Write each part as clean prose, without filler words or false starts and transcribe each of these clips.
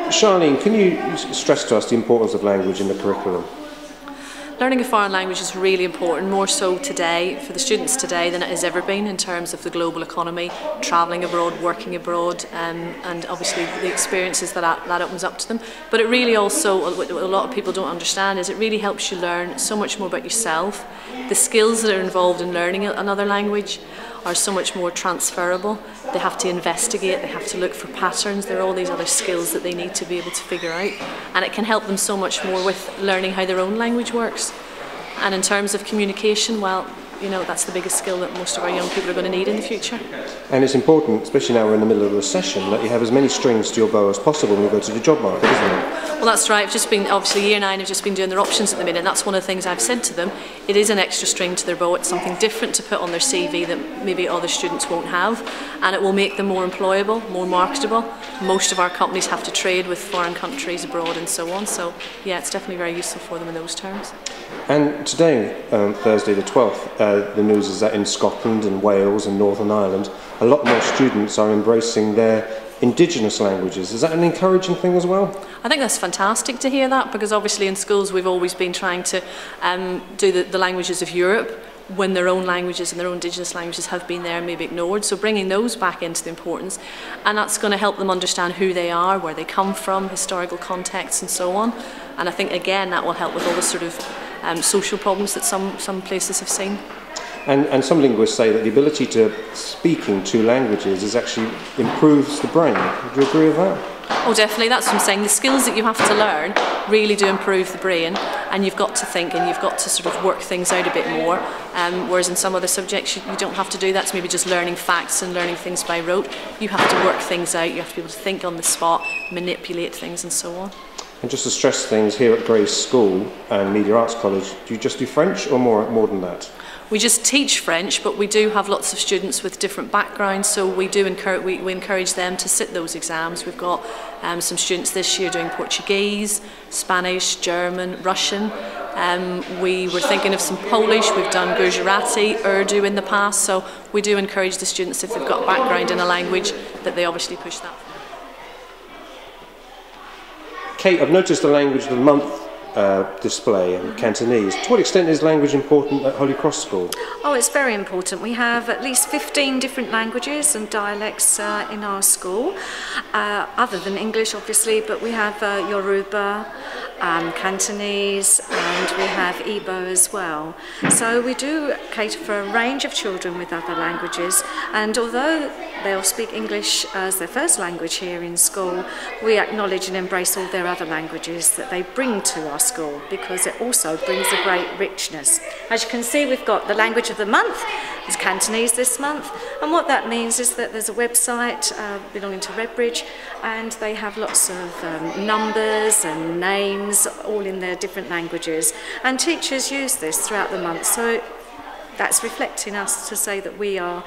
Charlene, can you stress to us the importance of language in the curriculum? Learning a foreign language is really important, more so today, for the students today than it has ever been in terms of the global economy, travelling abroad, working abroad, and obviously the experiences that opens up to them. But it really also, what a lot of people don't understand, is it really helps you learn so much more about yourself. The skills that are involved in learning another language are so much more transferable. They have to investigate, they have to look for patterns, there are all these other skills that they need to be able to figure out, and it can help them so much more with learning how their own language works. And in terms of communication, well, you know, that's the biggest skill that most of our young people are going to need in the future. And it's important, especially now we're in the middle of a recession, that you have as many strings to your bow as possible when you go to the job market, isn't it? Well, that's right. I've just been, obviously Year 9 have just been doing their options at the minute, and that's one of the things I've said to them. It is an extra string to their bow. It's something different to put on their CV that maybe other students won't have, and it will make them more employable, more marketable. Most of our companies have to trade with foreign countries abroad and so on, so yeah, it's definitely very useful for them in those terms. And today, Thursday the 12th, the news is that in Scotland and Wales and Northern Ireland, a lot more students are embracing their indigenous languages. Is that an encouraging thing as well? I think that's fantastic to hear that, because obviously in schools we've always been trying to do the languages of Europe when their own languages and their own indigenous languages have been there and maybe ignored. So bringing those back into the importance, and that's going to help them understand who they are, where they come from, historical contexts and so on. And I think again that will help with all the sort of social problems that some places have seen. And some linguists say that the ability to speak in two languages is actually improves the brain. Would you agree with that? Oh, definitely. That's what I'm saying. The skills that you have to learn really do improve the brain, and you've got to think and you've got to sort of work things out a bit more. Whereas in some other subjects you don't have to do that. It's maybe just learning facts and learning things by rote. You have to work things out. You have to be able to think on the spot, manipulate things and so on. And just to stress things, here at Grace School and Media Arts College, do you just do French or more than that? We just teach French, but we do have lots of students with different backgrounds, so we encourage them to sit those exams. We've got some students this year doing Portuguese, Spanish, German, Russian. We were thinking of some Polish. We've done Gujarati, Urdu in the past, so we do encourage the students, if they've got a background in a language, that they obviously push that. Kate, I've noticed the Language of the Month display in Cantonese. To what extent is language important at Holy Cross School? Oh, it's very important. We have at least 15 different languages and dialects in our school, other than English obviously, but we have Yoruba, Cantonese, and we have Igbo as well. So we do cater for a range of children with other languages, and although they'll speak English as their first language here in school, we acknowledge and embrace all their other languages that they bring to our school, because it also brings a great richness. As you can see, we've got the Language of the Month, it's Cantonese this month, and what that means is that there's a website belonging to Redbridge, and they have lots of numbers and names all in their different languages, and teachers use this throughout the month, so that's reflecting us to say that we are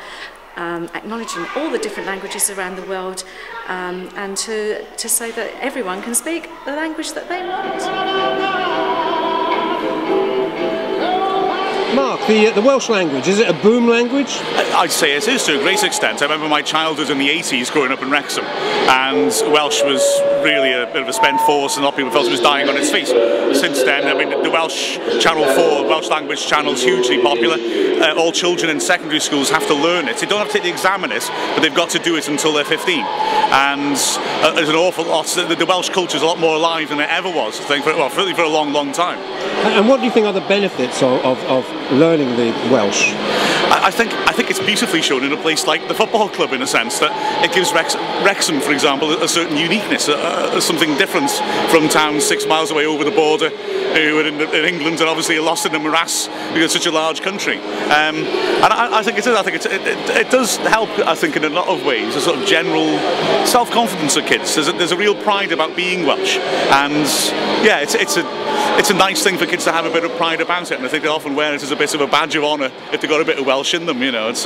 acknowledging all the different languages around the world, and to say that everyone can speak the language that they want. Mark, the Welsh language, is it a boom language? I'd say it is to a great extent. I remember my childhood in the 80s growing up in Wrexham, and Welsh was really a bit of a spent force, and a lot of people felt it was dying on its feet. Since then, I mean, the Welsh Channel 4, Welsh language channel is hugely popular. All children in secondary schools have to learn it. They don't have to take the exam in it, but they've got to do it until they're 15. And there's an awful lot. The Welsh culture is a lot more alive than it ever was, I think, really for a long, long time. And what do you think are the benefits of learning the Welsh? I think it's beautifully shown in a place like the football club, in a sense that it gives Wrexham, for example, a certain uniqueness, something different from towns 6 miles away over the border, who are in England and obviously are lost in the morass because it's such a large country. And I think it is. I think it does help. I think in a lot of ways, a sort of general self-confidence of kids. There's a real pride about being Welsh, and yeah, it's a nice thing for kids to have a bit of pride about it. And I think they often wear it as a bit of a badge of honour if they've got a bit of Welsh in them, you know. know, it's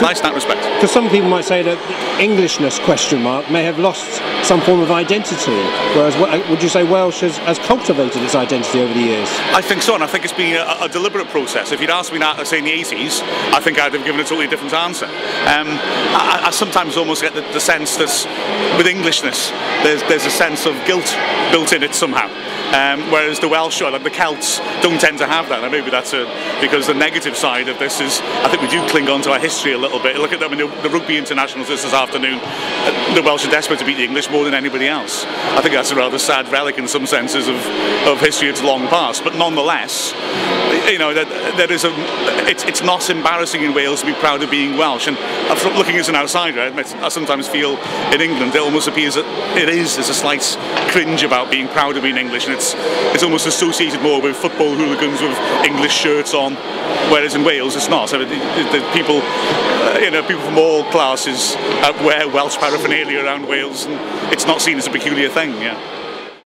nice in that respect. Because some people might say that the Englishness question mark may have lost some form of identity, whereas would you say Welsh has cultivated its identity over the years? I think so, and I think it's been a deliberate process. If you'd asked me that, say, in the 80s, I think I'd have given a totally different answer. I sometimes almost get the sense that with Englishness, there's a sense of guilt built in it somehow. Whereas the Welsh, or the Celts, don't tend to have that. And maybe that's because the negative side of this is, I think we do cling on to our history a little bit. Look at them in the rugby internationals this afternoon. The Welsh are desperate to beat the English more than anybody else. I think that's a rather sad relic in some senses of history that's long past. But nonetheless, you know, it's not embarrassing in Wales to be proud of being Welsh. And looking as an outsider, I sometimes feel in England it almost appears that there's a slight cringe about being proud of being English, and it's almost associated more with football hooligans with English shirts on, whereas in Wales it's not. So the people, people from all classes wear Welsh paraphernalia around Wales, and it's not seen as a peculiar thing. Yeah.